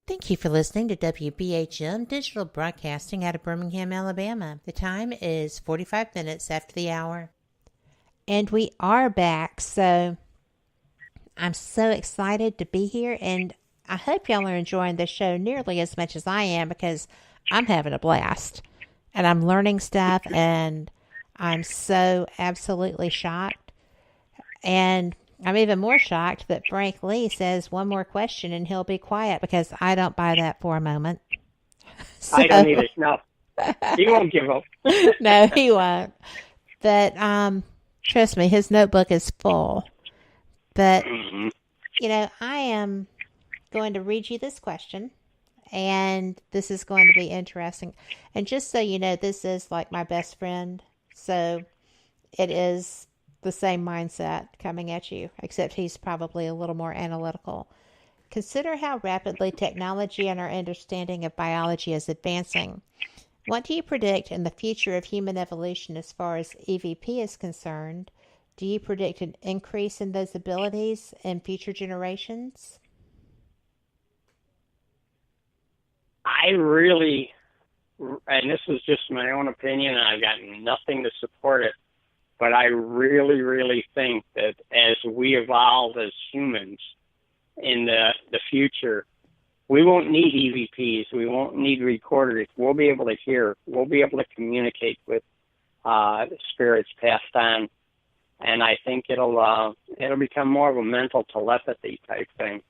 Thank you for listening to WBHM Digital Broadcasting out of Birmingham, Alabama. The time is 45 minutes after the hour. And we are back, so I'm so excited to be here, and I hope y'all are enjoying the show nearly as much as I am, because I'm having a blast, and I'm learning stuff, and I'm so absolutely shocked. And I'm even more shocked that Frank Lee says one more question and he'll be quiet, because I don't buy that for a moment. I don't either. No, he won't give up. No, he won't. But trust me, his notebook is full. But, I am going to read you this question, and this is going to be interesting. And just so you know, this is like my best friend, so it is the same mindset coming at you, except he's probably a little more analytical. Consider how rapidly technology and our understanding of biology is advancing. What do you predict in the future of human evolution as far as EVP is concerned? Do you predict an increase in those abilities in future generations? I really, and this is just my own opinion, and I've got nothing to support it, but I really, really think that as we evolve as humans in the future, we won't need EVPs. We won't need recorders. We'll be able to hear. We'll be able to communicate with spirits passed on, and I think it'll become more of a mental telepathy type thing.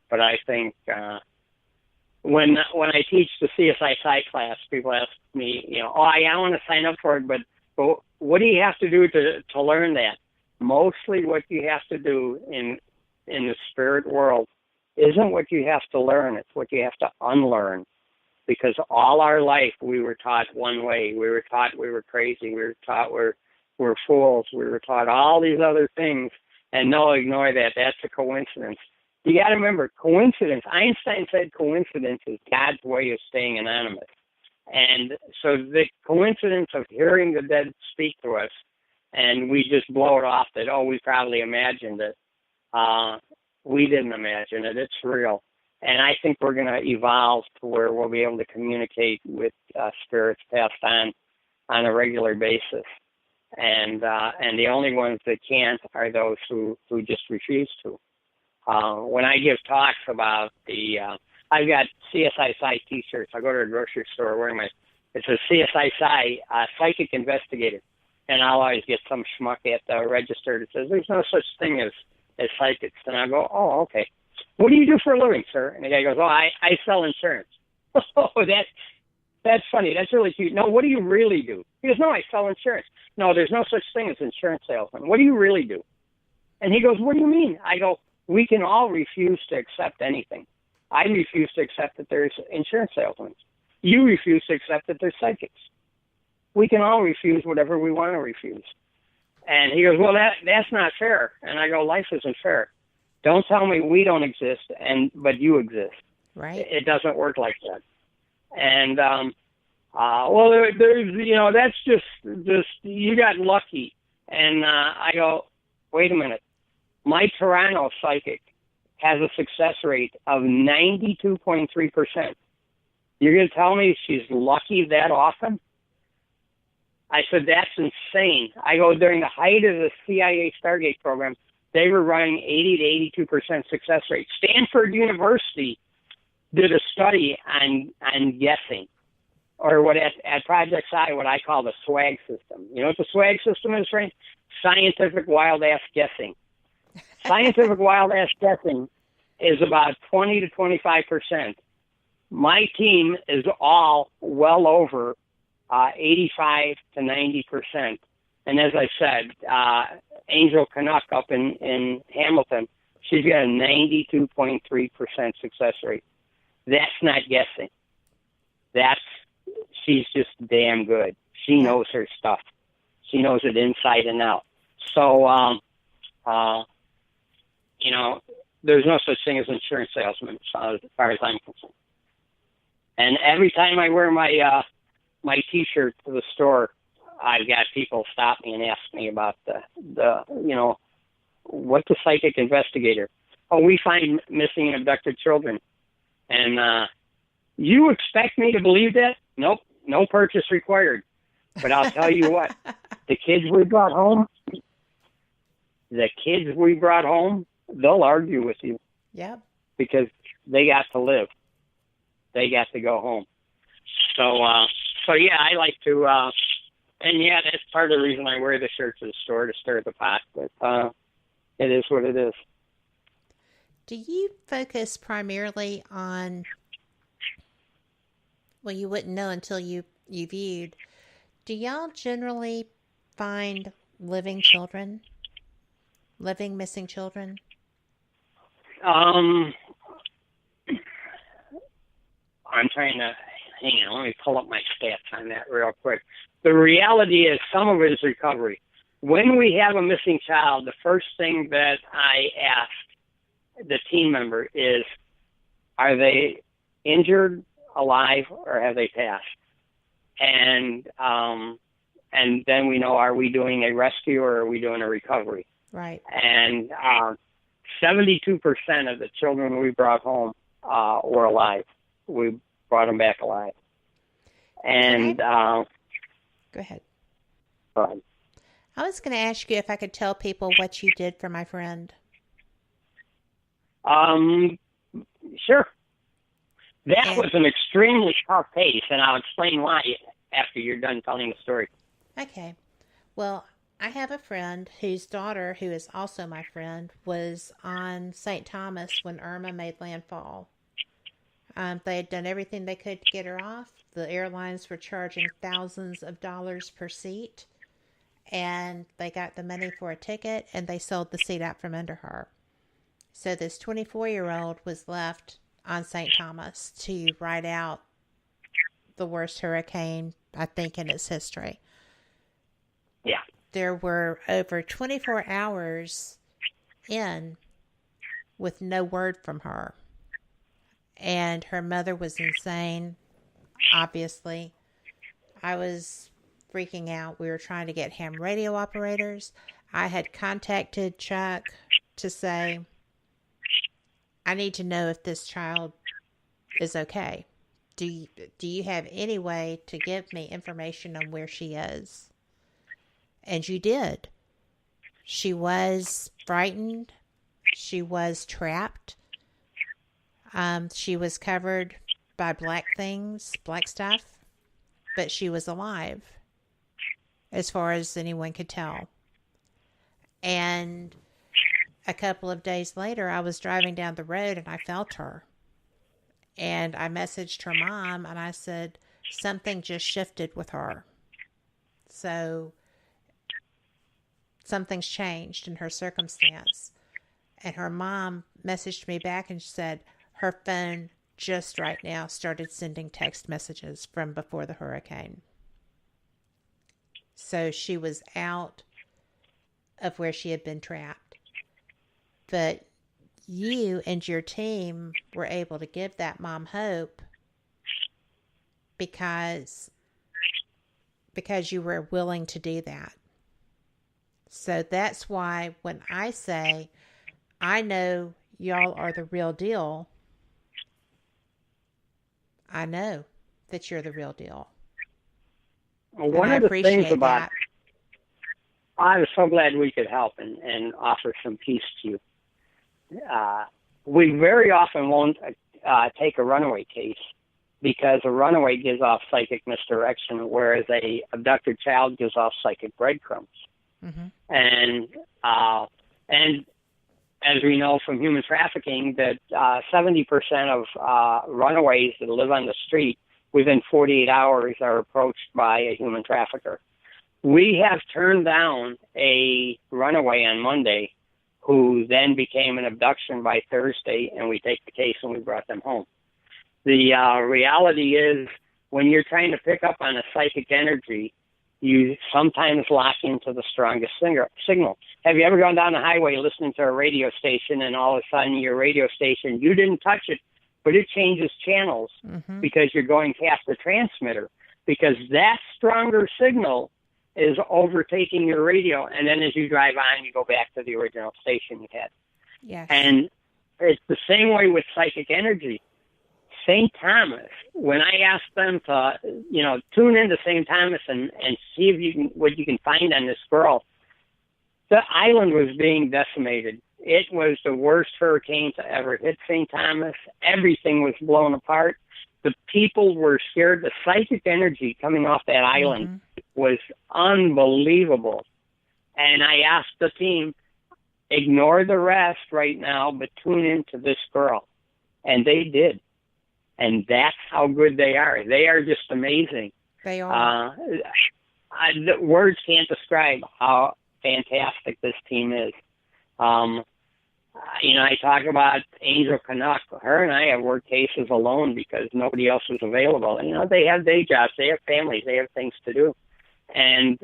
But I think when I teach the CSI Psi class, people ask me, I want to sign up for it, but what do you have to do to learn that? Mostly what you have to do in the spirit world isn't what you have to learn, it's what you have to unlearn. Because all our life we were taught one way. We were taught we were crazy. We were taught we're fools. We were taught all these other things. And no, ignore that. That's a coincidence. You got to remember, coincidence. Einstein said coincidence is God's way of staying anonymous. And so the coincidence of hearing the dead speak to us, and we just blow it off that, we probably imagined it. We didn't imagine it. It's real. And I think we're going to evolve to where we'll be able to communicate with spirits passed on a regular basis. And the only ones that can't are those who just refuse to. When I give talks about I've got CSI Psi T-shirts. I go to a grocery store wearing it says CSI Psi, psychic investigator. And I'll always get some schmuck at the register that says, there's no such thing as psychics. And I go, oh, okay. What do you do for a living, sir? And the guy goes, I sell insurance. Oh, that's funny. That's really cute. No, what do you really do? He goes, no, I sell insurance. No, there's no such thing as insurance salesman. What do you really do? And he goes, what do you mean? I go, we can all refuse to accept anything. I refuse to accept that there's insurance salesmen. You refuse to accept that there's psychics. We can all refuse whatever we want to refuse. And he goes, well, that's not fair. And I go, life isn't fair. Don't tell me we don't exist, but you exist. Right. It doesn't work like that. And, there's, that's just, you got lucky. And I go, wait a minute. My Toronto psychic has a success rate of 92.3%. You're going to tell me she's lucky that often? I said, that's insane. I go, during the height of the CIA Stargate program, they were running 80 to 82% success rate. Stanford University did a study on guessing, or what at Project Psi, what I call the swag system. You know what the swag system is, Frank? Scientific wild-ass guessing. Scientific wild-ass guessing is about 20 to 25%. My team is all well over 85 to 90%. And as I said, Angel Canuck up in Hamilton, she's got a 92.3% success rate. That's not guessing. She's just damn good. She knows her stuff. She knows it inside and out. So, there's no such thing as insurance salesman as far as I'm concerned. And every time I wear my T-shirt to the store, I've got people stop me and ask me about what's a psychic investigator? Oh, we find missing and abducted children. And you expect me to believe that? Nope, no purchase required. But I'll tell you what, the kids we brought home, they'll argue with you. Yep. Because they got to live. They got to go home. So yeah, I like to, and yeah, that's part of the reason I wear the shirt to the store, to stir the pot. But it is what it is. Do you focus primarily on, well, you wouldn't know until you viewed, do y'all generally find living missing children? I'm trying to, hang on, let me pull up my stats on that real quick. The reality is some of it is recovery. When we have a missing child, the first thing that I ask the team member is, are they injured, alive, or have they passed? And then we know, are we doing a rescue or are we doing a recovery? Right. And 72% of the children we brought home were alive. We brought them back alive. And go ahead. I was going to ask you if I could tell people what you did for my friend. Sure. That was an extremely tough case, and I'll explain why after you're done telling the story. Okay. Well, I have a friend whose daughter, who is also my friend, was on St. Thomas when Irma made landfall. They had done everything they could to get her off. The airlines were charging thousands of dollars per seat, and they got the money for a ticket, and they sold the seat out from under her. So this 24-year-old was left on St. Thomas to ride out the worst hurricane, I think, in its history. Yeah. There were over 24 hours in with no word from her. And her mother was insane, obviously. I was freaking out. We were trying to get ham radio operators. I had contacted Chuck to say, I need to know if this child is okay. Do you have any way to give me information on where she is? And you did. She was frightened. She was trapped. She was covered by black stuff, but she was alive, as far as anyone could tell. And a couple of days later, I was driving down the road and I felt her. And I messaged her mom and I said, something just shifted with her. So something's changed in her circumstance. And her mom messaged me back and said her phone just right now started sending text messages from before the hurricane. So she was out of where she had been trapped. But you and your team were able to give that mom hope because you were willing to do that. So that's why when I say, I know y'all are the real deal, I know that you're the real deal. Well, one of the things about, I was so glad we could help and offer some peace to you. We very often won't take a runaway case because a runaway gives off psychic misdirection, whereas a abducted child gives off psychic breadcrumbs. Mm-hmm. And as we know from human trafficking, that 70% of runaways that live on the street within 48 hours are approached by a human trafficker. We have turned down a runaway on Monday who then became an abduction by Thursday, and we take the case and we brought them home. The reality is, when you're trying to pick up on a psychic energy, you sometimes lock into the strongest signal. Have you ever gone down the highway listening to a radio station, and all of a sudden your radio station, you didn't touch it, but it changes channels because you're going past the transmitter, because that stronger signal is overtaking your radio, and then as you drive on, you go back to the original station you had. Yes. And it's the same way with psychic energy. St. Thomas, when I asked them to, tune into St. Thomas and see if what you can find on this girl, the island was being decimated. It was the worst hurricane to ever hit St. Thomas. Everything was blown apart. The people were scared. The psychic energy coming off that island was unbelievable. And I asked the team, ignore the rest right now, but tune into this girl. And they did. And that's how good they are. They are just amazing. They are. The words can't describe how fantastic this team is. I talk about Angel Canuck. Her and I have worked cases alone because nobody else was available. They have day jobs, they have families, they have things to do, and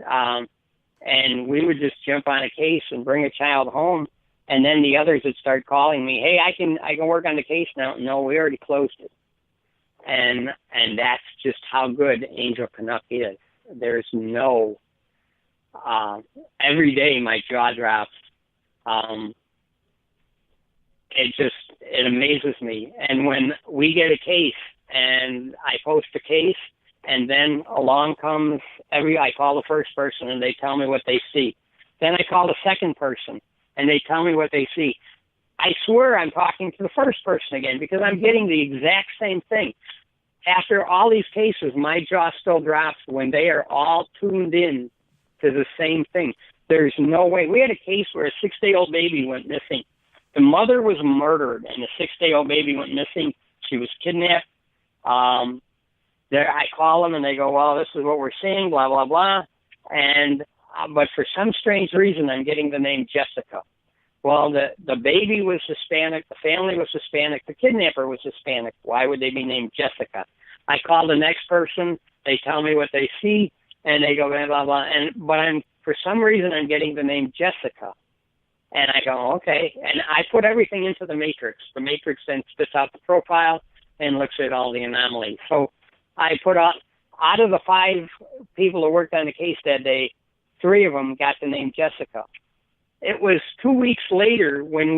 we would just jump on a case and bring a child home, and then the others would start calling me, hey, I can work on the case now. No, we already closed it, and that's just how good Angel Canuck is. There's no every day my jaw drops. It amazes me. And when we get a case and I post a case and then along comes I call the first person and they tell me what they see. Then I call the second person and they tell me what they see. I swear I'm talking to the first person again because I'm getting the exact same thing. After all these cases, my jaw still drops when they are all tuned in to the same thing. There's no way. We had a case where a 6-day-old baby went missing. The mother was murdered, and the 6-day-old baby went missing. She was kidnapped. I call them, and they go, well, this is what we're seeing, blah, blah, blah. But for some strange reason, I'm getting the name Jessica. Well, the baby was Hispanic, the family was Hispanic, the kidnapper was Hispanic. Why would they be named Jessica? I call the next person, they tell me what they see, and they go, blah, blah, blah. But for some reason, I'm getting the name Jessica. And I go, okay. And I put everything into the matrix. The matrix then spits out the profile and looks at all the anomalies. So I put out of the 5 people who worked on the case that day, 3 of them got the name Jessica. It was 2 weeks later when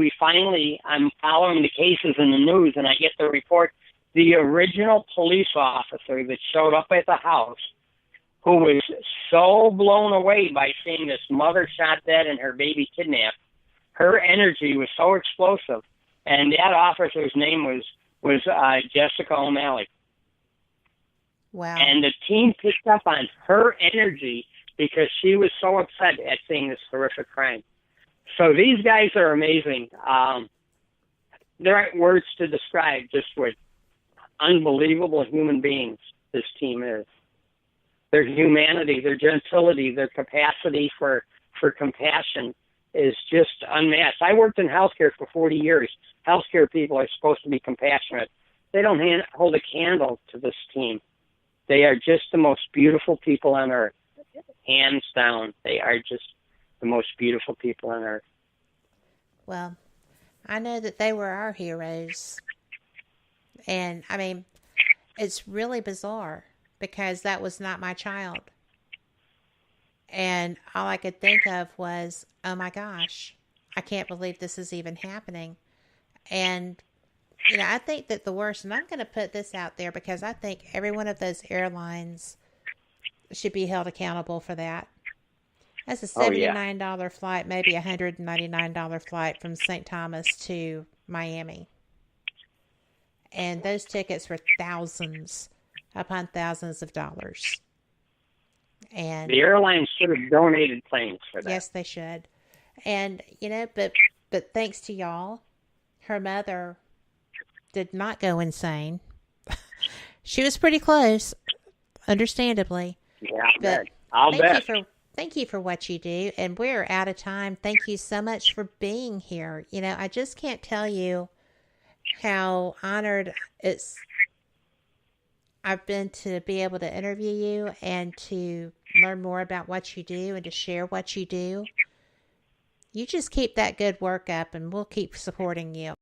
I'm following the cases in the news and I get the report, the original police officer that showed up at the house, who was so blown away by seeing this mother shot dead and her baby kidnapped. Her energy was so explosive, and that officer's name was Jessica O'Malley. Wow. And the team picked up on her energy because she was so upset at seeing this horrific crime. So these guys are amazing. There aren't words to describe just what unbelievable human beings this team is. Their humanity, their gentility, their capacity for compassion is just unmatched. I worked in healthcare for 40 years. Healthcare people are supposed to be compassionate. They don't hold a candle to this team. They are just the most beautiful people on earth. Hands down, they are just the most beautiful people on earth. Well, I know that they were our heroes. And, I mean, it's really bizarre because that was not my child. And all I could think of was, oh my gosh, I can't believe this is even happening. And, I think that the worst, and I'm going to put this out there because I think every one of those airlines should be held accountable for that. That's a $79 flight, maybe a $199 flight from St. Thomas to Miami. And those tickets were thousands upon thousands of dollars. And the airlines should have donated planes for that. Yes, they should. And, but thanks to y'all, her mother did not go insane. She was pretty close, understandably. Yeah, I'll bet. Thank you for what you do. And we're out of time. Thank you so much for being here. I just can't tell you how honored I've been to be able to interview you and to learn more about what you do and to share what you do. You just keep that good work up and we'll keep supporting you.